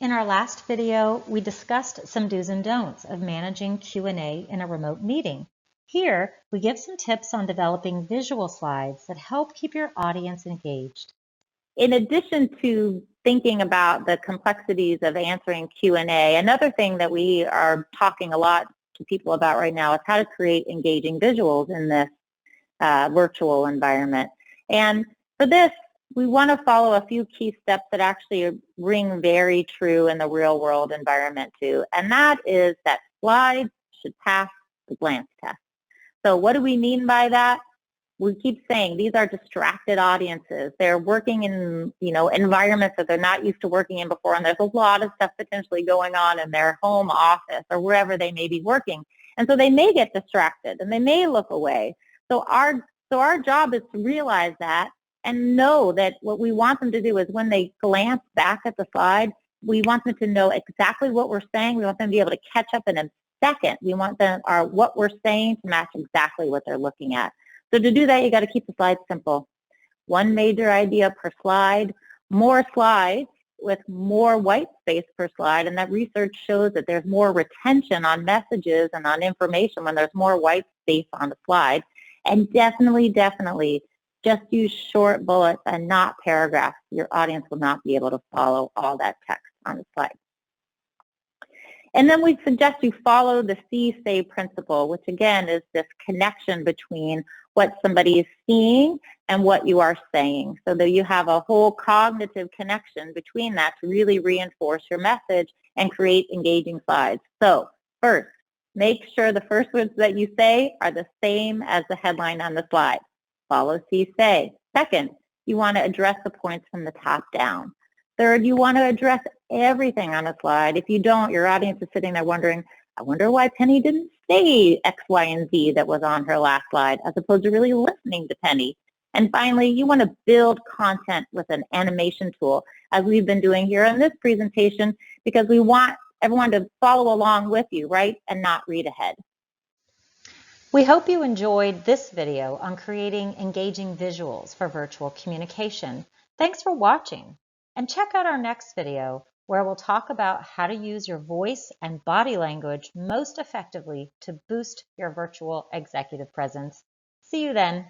In our last video, we discussed some do's and don'ts of managing Q&A in a remote meeting. Here, we give some tips on developing visual slides that help keep your audience engaged. In addition to thinking about the complexities of answering Q&A, another thing that we are talking a lot to people about right now is how to create engaging visuals in this virtual environment. And for this, we want to follow a few key steps that actually ring very true in the real world environment too. And that is that slides should pass the glance test. So what do we mean by that? We keep saying these are distracted audiences. They're working in, environments that they're not used to working in before, and there's a lot of stuff potentially going on in their home office or wherever they may be working. And so they may get distracted and they may look away. So our job is to realize that and know that what we want them to do is when they glance back at the slide, we want them to know exactly what we're saying. We want them to be able to catch up in a second. We want what we're saying to match exactly what they're looking at. So to do that, you got to keep the slides simple. One major idea per slide, more slides with more white space per slide, and that research shows that there's more retention on messages and on information when there's more white space on the slide. And definitely, just use short bullets and not paragraphs. Your audience will not be able to follow all that text on the slide. And then we suggest you follow the see-say principle, which again is this connection between what somebody is seeing and what you are saying, so that you have a whole cognitive connection between that to really reinforce your message and create engaging slides. So first, make sure the first words that you say are the same as the headline on the slide. Follow see-say. Second, you want to address the points from the top down. Third, you want to address everything on a slide. If you don't, your audience is sitting there wondering, I wonder why Penny didn't say X, Y, and Z that was on her last slide, as opposed to really listening to Penny. And finally, you want to build content with an animation tool, as we've been doing here in this presentation, because we want everyone to follow along with you, right, and not read ahead. We hope you enjoyed this video on creating engaging visuals for virtual communication. Thanks for watching, and check out our next video where we'll talk about how to use your voice and body language most effectively to boost your virtual executive presence. See you then.